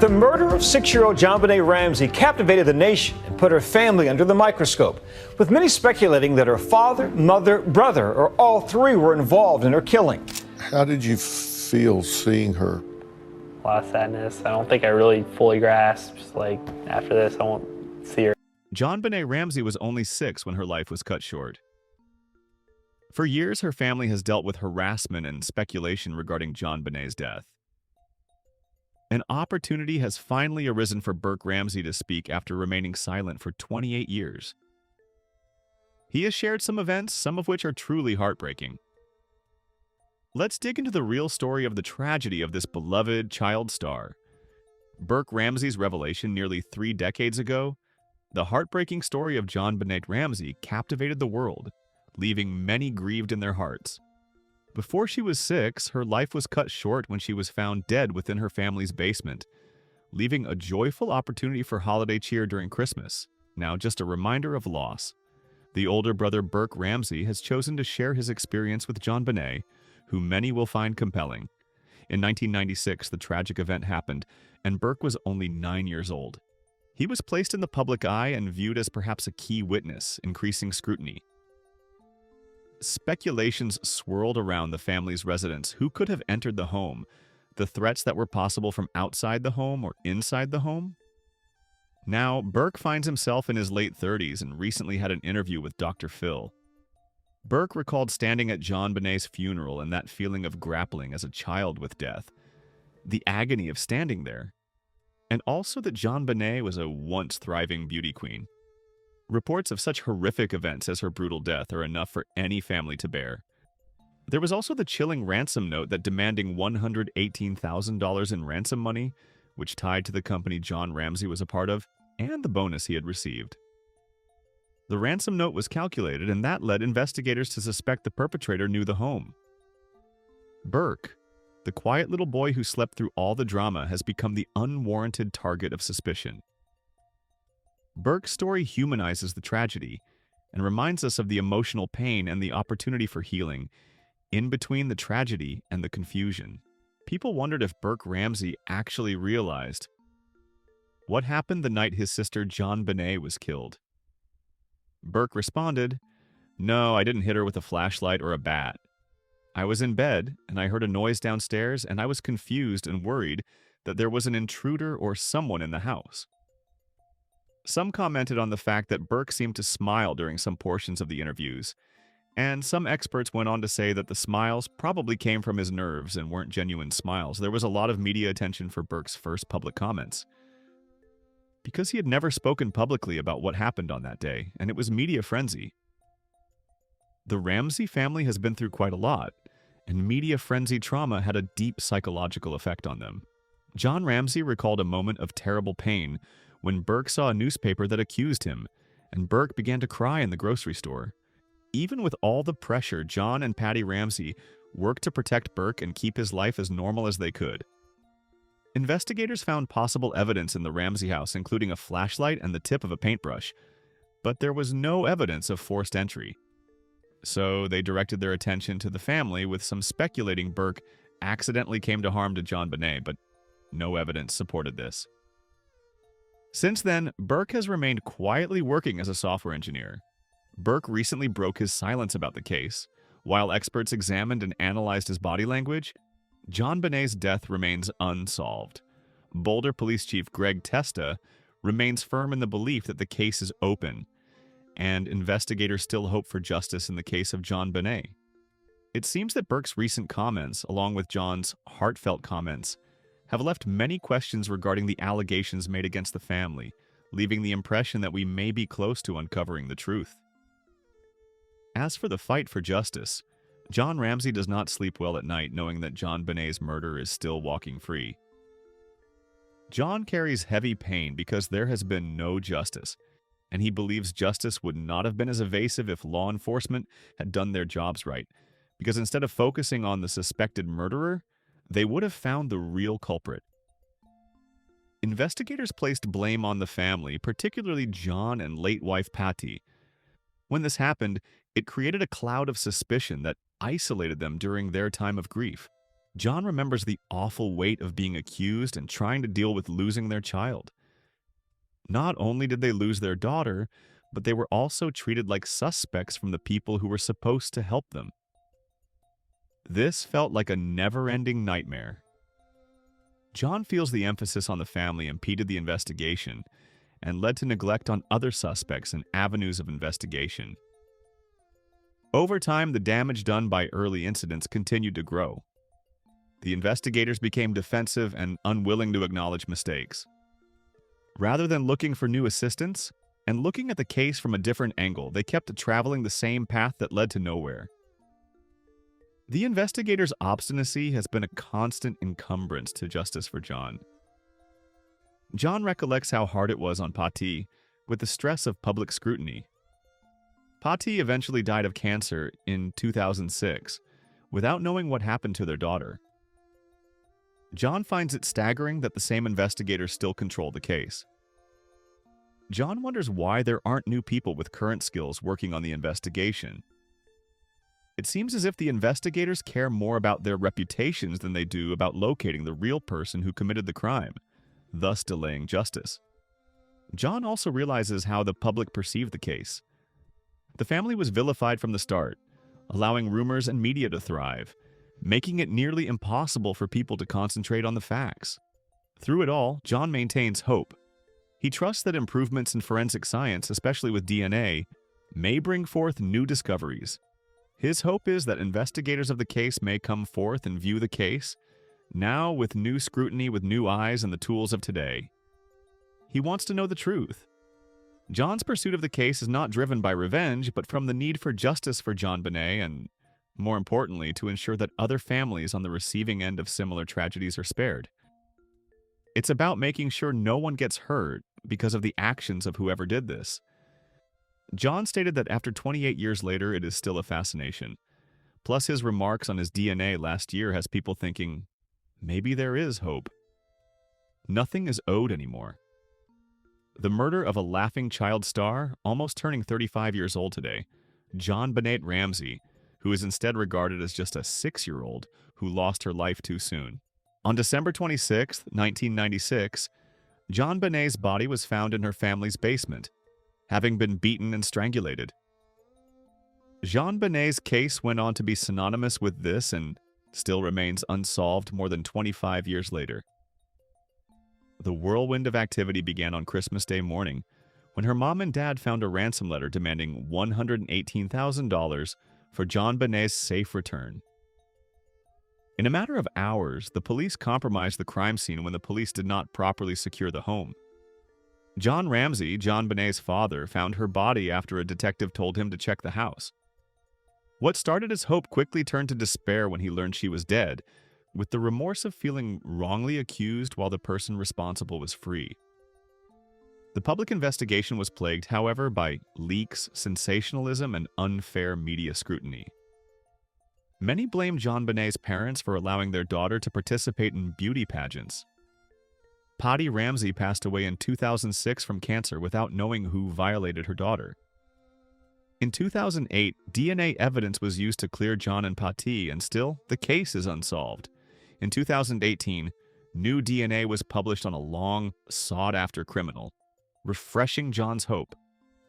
The murder of 6-year-old JonBenet Ramsey captivated the nation and put her family under the microscope, with many speculating that her father, mother, brother, or all three were involved in her killing. How did you feel seeing her? A lot of sadness. I don't think I really fully grasped. Just like, after this, I won't see her. JonBenet Ramsey was only 6 when her life was cut short. For years, her family has dealt with harassment and speculation regarding JonBenet's death. An opportunity has finally arisen for Burke Ramsey to speak after remaining silent for 28 years. He has shared some events, some of which are truly heartbreaking. Let's dig into the real story of the tragedy of this beloved child star. Burke Ramsey's revelation nearly 3 decades ago, the heartbreaking story of JonBenet Ramsey captivated the world, leaving many grieved in their hearts. Before she was 6, her life was cut short when she was found dead within her family's basement, leaving a joyful opportunity for holiday cheer during Christmas, now just a reminder of loss. The older brother Burke Ramsey has chosen to share his experience with JonBenet, who many will find compelling. In 1996, the tragic event happened, and Burke was only 9 years old. He was placed in the public eye and viewed as perhaps a key witness, increasing scrutiny. Speculations swirled around the family's residence. Who could have entered the home? The threats that were possible from outside the home or inside the home? Now, Burke finds himself in his late 30s and recently had an interview with Dr. Phil. Burke recalled standing at JonBenet's funeral and that feeling of grappling as a child with death, the agony of standing there, and also that JonBenet was a once thriving beauty queen. Reports of such horrific events as her brutal death are enough for any family to bear. There was also the chilling ransom note that demanding $118,000 in ransom money, which tied to the company John Ramsey was a part of, and the bonus he had received. The ransom note was calculated, and that led investigators to suspect the perpetrator knew the home. Burke, the quiet little boy who slept through all the drama, has become the unwarranted target of suspicion. Burke's story humanizes the tragedy and reminds us of the emotional pain and the opportunity for healing in between the tragedy and the confusion. People wondered if Burke Ramsey actually realized what happened the night his sister JonBenet was killed. Burke responded, "No, I didn't hit her with a flashlight or a bat. I was in bed and I heard a noise downstairs and I was confused and worried that there was an intruder or someone in the house." Some commented on the fact that Burke seemed to smile during some portions of the interviews, and some experts went on to say that the smiles probably came from his nerves and weren't genuine smiles. There was a lot of media attention for Burke's first public comments, because he had never spoken publicly about what happened on that day, and it was media frenzy. The Ramsey family has been through quite a lot, and media frenzy trauma had a deep psychological effect on them. John Ramsey recalled a moment of terrible pain when Burke saw a newspaper that accused him, and Burke began to cry in the grocery store. Even with all the pressure, John and Patty Ramsey worked to protect Burke and keep his life as normal as they could. Investigators found possible evidence in the Ramsey house, including a flashlight and the tip of a paintbrush, but there was no evidence of forced entry. So they directed their attention to the family, with some speculating Burke accidentally came to harm to JonBenet, but no evidence supported this. Since then, Burke has remained quietly working as a software engineer. Burke recently broke his silence about the case. While experts examined and analyzed his body language, JonBenet's death remains unsolved. Boulder Police Chief Greg Testa remains firm in the belief that the case is open, and investigators still hope for justice in the case of JonBenet. It seems that Burke's recent comments, along with John's heartfelt comments, have left many questions regarding the allegations made against the family, leaving the impression that we may be close to uncovering the truth. As for the fight for justice, John Ramsey does not sleep well at night knowing that JonBenet's murderer is still walking free. John carries heavy pain because there has been no justice, and he believes justice would not have been as evasive if law enforcement had done their jobs right, because instead of focusing on the suspected murderer, they would have found the real culprit. Investigators placed blame on the family, particularly John and late wife Patty. When this happened, it created a cloud of suspicion that isolated them during their time of grief. John remembers the awful weight of being accused and trying to deal with losing their child. Not only did they lose their daughter, but they were also treated like suspects from the people who were supposed to help them. This felt like a never-ending nightmare. John feels the emphasis on the family impeded the investigation and led to neglect on other suspects and avenues of investigation. Over time, the damage done by early incidents continued to grow. The investigators became defensive and unwilling to acknowledge mistakes. Rather than looking for new assistance and looking at the case from a different angle, they kept traveling the same path that led to nowhere. The investigators' obstinacy has been a constant encumbrance to justice for John. John recollects how hard it was on Pati with the stress of public scrutiny. Pati eventually died of cancer in 2006 without knowing what happened to their daughter. John finds it staggering that the same investigators still control the case. John wonders why there aren't new people with current skills working on the investigation. It seems as if the investigators care more about their reputations than they do about locating the real person who committed the crime, thus delaying justice. John also realizes how the public perceived the case. The family was vilified from the start, allowing rumors and media to thrive, making it nearly impossible for people to concentrate on the facts. Through it all, John maintains hope. He trusts that improvements in forensic science, especially with DNA, may bring forth new discoveries. His hope is that investigators of the case may come forth and view the case, now with new scrutiny, with new eyes and the tools of today. He wants to know the truth. John's pursuit of the case is not driven by revenge, but from the need for justice for JonBenet and, more importantly, to ensure that other families on the receiving end of similar tragedies are spared. It's about making sure no one gets hurt because of the actions of whoever did this. John stated that after 28 years later, it is still a fascination. Plus, his remarks on his DNA last year has people thinking, maybe there is hope. Nothing is owed anymore. The murder of a laughing child star, almost turning 35 years old today, JonBenet Ramsey, who is instead regarded as just a 6-year-old who lost her life too soon. On December 26, 1996, JonBenet's body was found in her family's basement, having been beaten and strangulated. JonBenet's case went on to be synonymous with this and still remains unsolved more than 25 years later. The whirlwind of activity began on Christmas Day morning when her mom and dad found a ransom letter demanding $118,000 for JonBenet's safe return. In a matter of hours, the police compromised the crime scene when the police did not properly secure the home. John Ramsey, JonBenet's father, found her body after a detective told him to check the house. What started as hope quickly turned to despair when he learned she was dead, with the remorse of feeling wrongly accused while the person responsible was free. The public investigation was plagued, however, by leaks, sensationalism, and unfair media scrutiny. Many blamed JonBenet's parents for allowing their daughter to participate in beauty pageants. Patti Ramsey passed away in 2006 from cancer without knowing who violated her daughter. In 2008, DNA evidence was used to clear John and Patti, and still, the case is unsolved. In 2018, new DNA was published on a long, sought-after criminal, refreshing John's hope.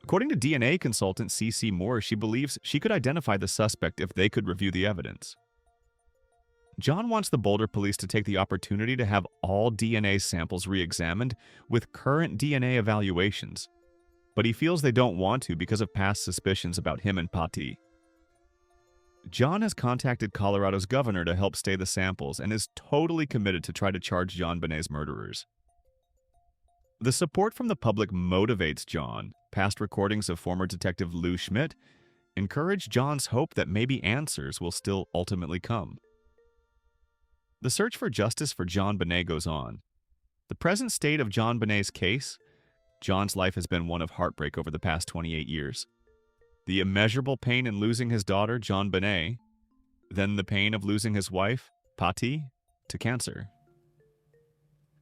According to DNA consultant C.C. Moore, she believes she could identify the suspect if they could review the evidence. John wants the Boulder police to take the opportunity to have all DNA samples re-examined with current DNA evaluations, but he feels they don't want to because of past suspicions about him and Patti. John has contacted Colorado's governor to help stay the samples and is totally committed to try to charge JonBenet's murderers. The support from the public motivates John. Past recordings of former detective Lou Schmidt encourage John's hope that maybe answers will still ultimately come. The search for justice for JonBenet goes on. The present state of JonBenet's case, John's life has been one of heartbreak over the past 28 years. The immeasurable pain in losing his daughter, JonBenet, then the pain of losing his wife, Patti, to cancer.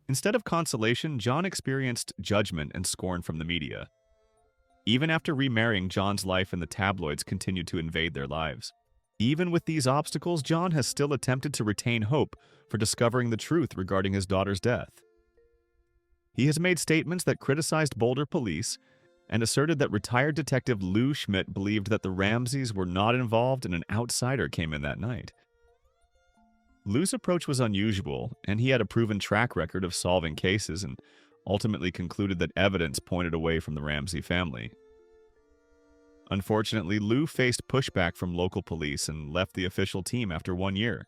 Instead of consolation, John experienced judgment and scorn from the media. Even after remarrying, John's life and the tabloids continued to invade their lives. Even with these obstacles, John has still attempted to retain hope for discovering the truth regarding his daughter's death. He has made statements that criticized Boulder police and asserted that retired detective Lou Schmidt believed that the Ramseys were not involved and an outsider came in that night. Lou's approach was unusual, and he had a proven track record of solving cases and ultimately concluded that evidence pointed away from the Ramsey family. Unfortunately, Lou faced pushback from local police and left the official team after 1 year.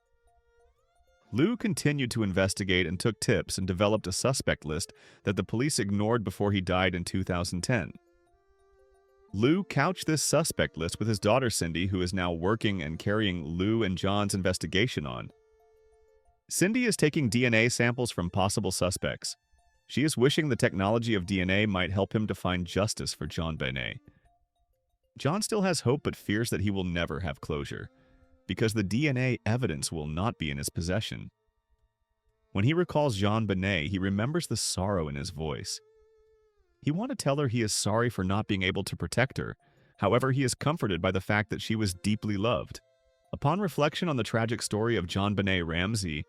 Lou continued to investigate and took tips and developed a suspect list that the police ignored before he died in 2010. Lou couched this suspect list with his daughter Cindy, who is now working and carrying Lou and John's investigation on. Cindy is taking DNA samples from possible suspects. She is wishing the technology of DNA might help him to find justice for JonBenet. John still has hope but fears that he will never have closure, because the DNA evidence will not be in his possession. When he recalls JonBenet, he remembers the sorrow in his voice. He wants to tell her he is sorry for not being able to protect her. However, he is comforted by the fact that she was deeply loved. Upon reflection on the tragic story of JonBenet Ramsey,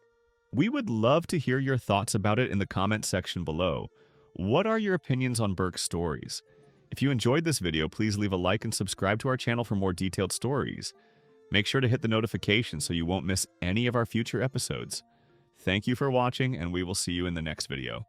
we would love to hear your thoughts about it in the comment section below. What are your opinions on Burke's stories? If you enjoyed this video, please leave a like and subscribe to our channel for more detailed stories. Make sure to hit the notification so you won't miss any of our future episodes. Thank you for watching, and we will see you in the next video.